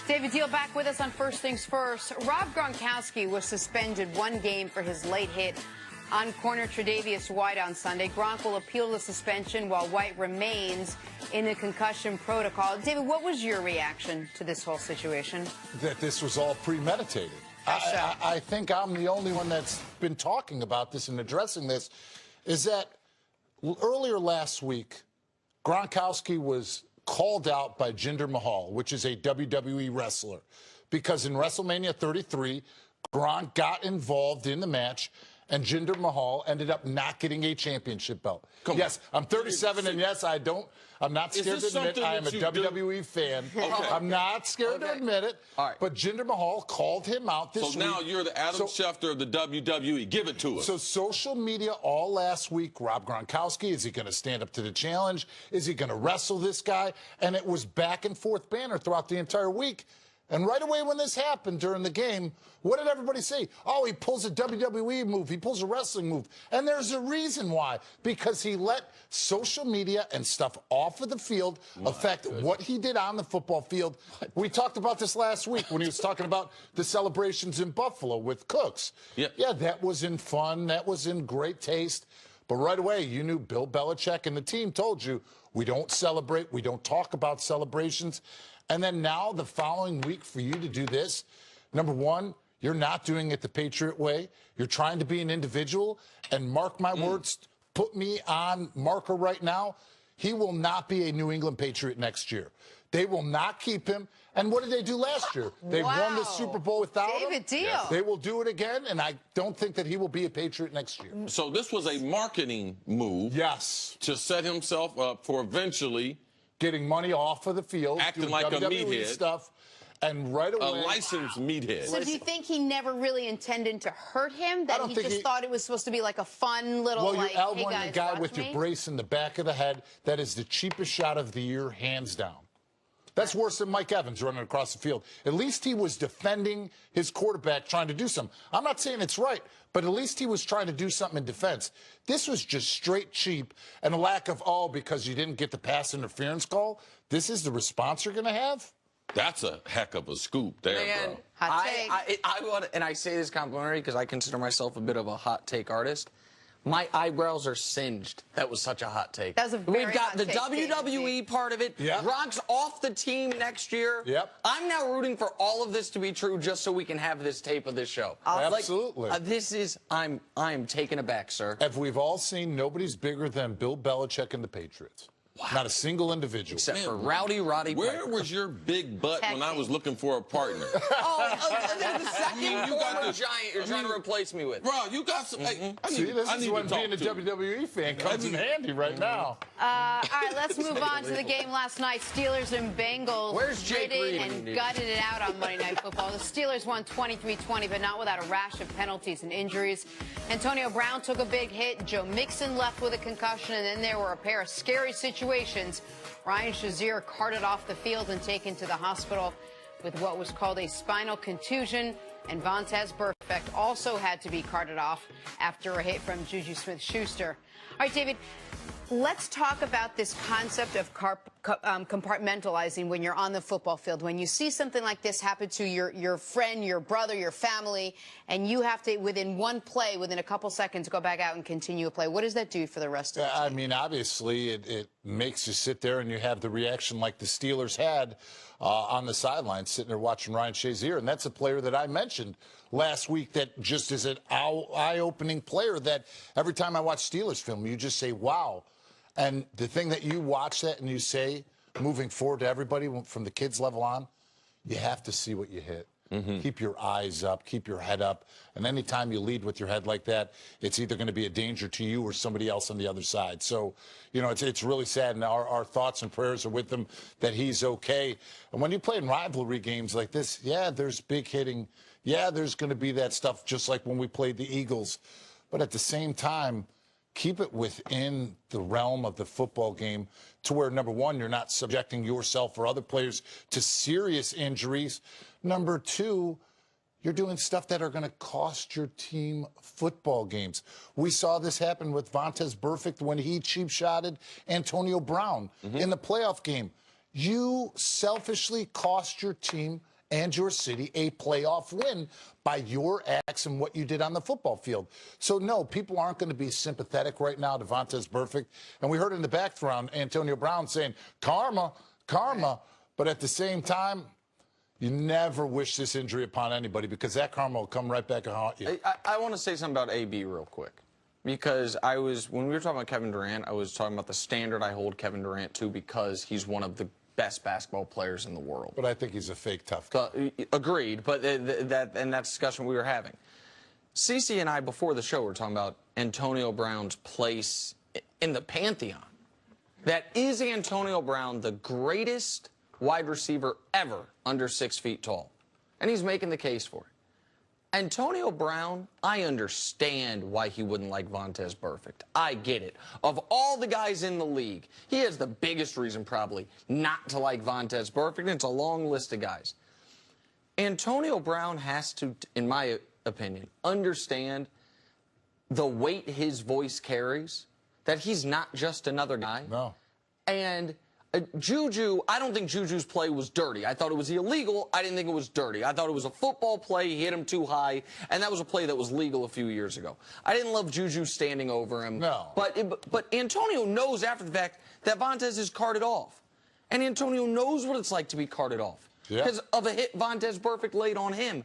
David Deal back with us on First Things First. Rob Gronkowski was suspended 1 game for his late hit on corner Tre'Davious White on Sunday. Gronk will appeal the suspension while White remains in the concussion protocol. David, what was your reaction to this whole situation? That this was all premeditated. I think I'm the only one that's been talking about this and addressing this, is that earlier last week, Gronkowski was called out by Jinder Mahal, which is a WWE wrestler, because in WrestleMania 33, Gronk got involved in the match, and Jinder Mahal ended up not getting a championship belt. Yes, I'm 37, and yes, I'm not scared to admit I am a WWE fan. Okay. I'm not scared to admit it. All right. But Jinder Mahal called him out this week. So now you're the Adam Schefter of the WWE. Give it to us. So social media all last week, Rob Gronkowski, is he going to stand up to the challenge? Is he going to wrestle this guy? And it was back and forth banner throughout the entire week. And right away when this happened during the game, what did everybody say? Oh, he pulls a WWE move. He pulls a wrestling move. And there's a reason why. Because he let social media and stuff off of the field affect what he did on the football field. We talked about this last week when he was talking about the celebrations in Buffalo with Cooks. Yeah, that was in fun. That was in great taste. But right away, you knew Bill Belichick and the team told you, we don't celebrate. We don't talk about celebrations. And then now, the following week, for you to do this, number one, you're not doing it the Patriot way. You're trying to be an individual. And mark my words, put me on marker right now, he will not be a New England Patriot next year. They will not keep him. And what did they do last year? They won the Super Bowl without him. David Deal. They will do it again, and I don't think that he will be a Patriot next year. So this was a marketing move. Yes. To set himself up for eventually getting money off of the field, acting like WWE a meathead stuff, and right away, a licensed meathead. So do you think he never really intended to hurt him? That he just thought it was supposed to be like a fun little, well, like, you're elbowing hey guys, a guy watch with me? your brace in the back of the head. That is the cheapest shot of the year, hands down. That's worse than Mike Evans running across the field. At least he was defending his quarterback, trying to do something. I'm not saying it's right, but at least he was trying to do something in defense. This was just straight cheap and a lack of, because you didn't get the pass interference call. This is the response you're going to have? That's a heck of a scoop there, bro. Hot take. I want, and I say this complimentary because I consider myself a bit of a hot take artist. My eyebrows are singed. That was such a hot take. That was a very We've got hot the take, WWE part of it. Yep. Gronk's off the team next year. Yep. I'm now rooting for all of this to be true just so we can have this tape of this show. Absolutely. This is, I'm taken aback, sir. As we've all seen, nobody's bigger than Bill Belichick and the Patriots. Wow. Not a single individual. Except for Rowdy Roddy Where Piper. was your big butt when I was looking for a partner? The second former giant you're trying to replace me with. Bro, you got some... Hey, See, this is when being a WWE fan comes in handy right now. All right, let's move on to the game last night. Steelers and Bengals. Where's Jake Reed and gutted it out on Monday Night Football. The Steelers won 23-20, but not without a rash of penalties and injuries. Antonio Brown took a big hit. Joe Mixon left with a concussion, and then there were a pair of scary situations. Ryan Shazier carted off the field and taken to the hospital with what was called a spinal contusion. And Vontaze Burfict also had to be carted off after a hit from Juju Smith-Schuster. All right, David, let's talk about this concept of compartmentalizing when you're on the football field. When you see something like this happen to your friend, your brother, your family, and you have to, within one play, within a couple seconds, go back out and continue a play. What does that do for the rest of the team? I mean, obviously, it makes you sit there and you have the reaction like the Steelers had on the sideline, sitting there watching Ryan Shazier. And that's a player that I mentioned last week that just is an eye-opening player that every time I watch Steelers film, you just say, wow. And the thing that you watch that and you say, moving forward to everybody from the kids level on, you have to see what you hit. Keep your eyes up, keep your head up. And anytime you lead with your head like that, it's either going to be a danger to you or somebody else on the other side. So, you know, it's really sad, and our thoughts and prayers are with him that he's okay. And when you play in rivalry games like this, yeah, there's big hitting. Yeah, there's going to be that stuff just like when we played the Eagles. But at the same time, keep it within the realm of the football game to where, number one, you're not subjecting yourself or other players to serious injuries. Number two, you're doing stuff that are going to cost your team football games. We saw this happen with Vontaze Burfict when he cheap-shotted Antonio Brown in the playoff game. You selfishly cost your team and your city a playoff win by your acts and what you did on the football field. So, no, people aren't going to be sympathetic right now to Vontaze Burfict. And we heard in the background Antonio Brown saying, karma, karma. But at the same time, you never wish this injury upon anybody because that karma will come right back and haunt you. I want to say something about AB real quick. Because when we were talking about Kevin Durant, I was talking about the standard I hold Kevin Durant to because he's one of the best basketball players in the world. But I think he's a fake tough guy. Agreed, but that discussion we were having. Cece and I, before the show, were talking about Antonio Brown's place in the pantheon. That is Antonio Brown the greatest wide receiver ever under 6 feet tall? And he's making the case for it. Antonio Brown, I understand why he wouldn't like Vontaze Burfict. I get it. Of all the guys in the league, he has the biggest reason probably not to like Vontaze Burfict, and it's a long list of guys. Antonio Brown has to, in my opinion, understand the weight his voice carries, that he's not just another guy. No. And Juju, I don't think Juju's play was dirty. I thought it was illegal. I didn't think it was dirty. I thought it was a football play. He hit him too high, and that was a play that was legal a few years ago. I didn't love Juju standing over him. No. But Antonio knows after the fact that Vontaze is carted off. And Antonio knows what it's like to be carted off because of a hit Vontaze Burfict laid on him.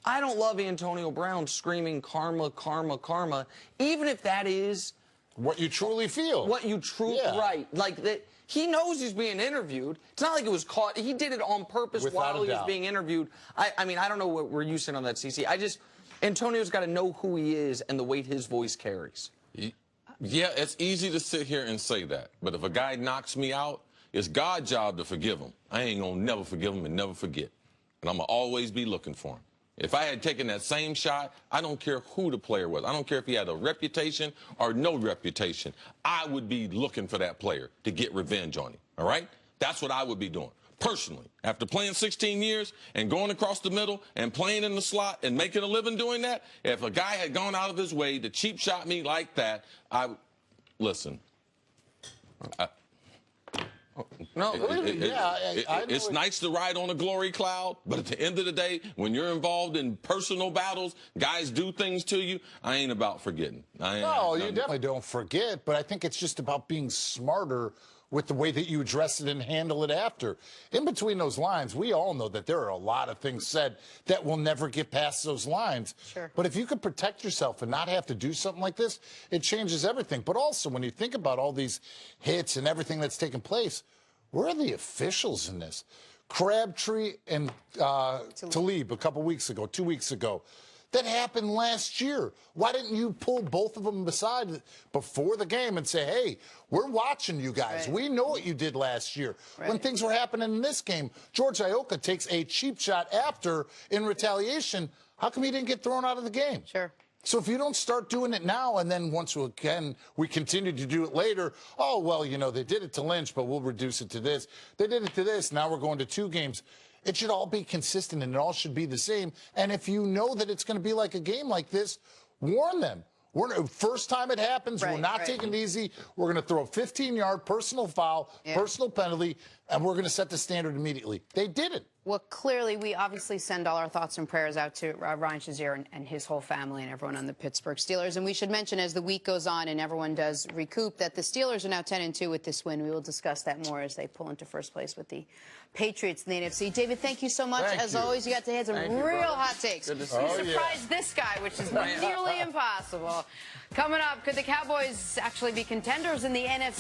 I don't love Antonio Brown screaming karma, karma, karma, even if that is what you truly feel. What you truly, right. Like that. He knows he's being interviewed. It's not like it was caught. He did it on purpose while he was being interviewed. I mean, I don't know what we're using on that, CC. Antonio's got to know who he is and the weight his voice carries. Yeah, it's easy to sit here and say that. But if a guy knocks me out, it's God's job to forgive him. I ain't going to never forgive him and never forget. And I'm going to always be looking for him. If I had taken that same shot, I don't care who the player was. I don't care if he had a reputation or no reputation. I would be looking for that player to get revenge on him, all right? That's what I would be doing. Personally, after playing 16 years and going across the middle and playing in the slot and making a living doing that, if a guy had gone out of his way to cheap shot me like that, listen. No, it's nice to ride on a glory cloud, but at the end of the day, when you're involved in personal battles, guys do things to you, I ain't about forgetting. No, you definitely don't forget, but I think it's just about being smarter with the way that you address it and handle it after. In between those lines, we all know that there are a lot of things said that will never get past those lines. Sure. But if you could protect yourself and not have to do something like this, it changes everything. But also, when you think about all these hits and everything that's taken place, where are the officials in this? Crabtree and Talib a couple weeks ago, 2 weeks ago. That happened last year. Why didn't you pull both of them aside before the game and say, hey, we're watching you guys. Right. We know what you did last year. Right. When things were happening in this game, George Ioka takes a cheap shot after in retaliation. How come he didn't get thrown out of the game? Sure. So if you don't start doing it now and then once we continue to do it later, oh, well, you know, they did it to Lynch, but we'll reduce it to this. They did it to this. Now we're going to 2 games. It should all be consistent and it all should be the same. And if you know that it's going to be like a game like this, warn them. First time it happens, we're not taking it easy. We're going to throw a 15-yard personal foul, personal penalty, and we're going to set the standard immediately. They didn't. Well, clearly, we obviously send all our thoughts and prayers out to Ryan Shazier and his whole family and everyone on the Pittsburgh Steelers. And we should mention, as the week goes on and everyone does recoup, that the Steelers are now 10-2 with this win. We will discuss that more as they pull into first place with the Patriots in the NFC. David, thank you so much. As always, you got to hit some real hot takes. Good to see you. you. Surprised this guy, which is nearly impossible. Coming up, could the Cowboys actually be contenders in the NFC?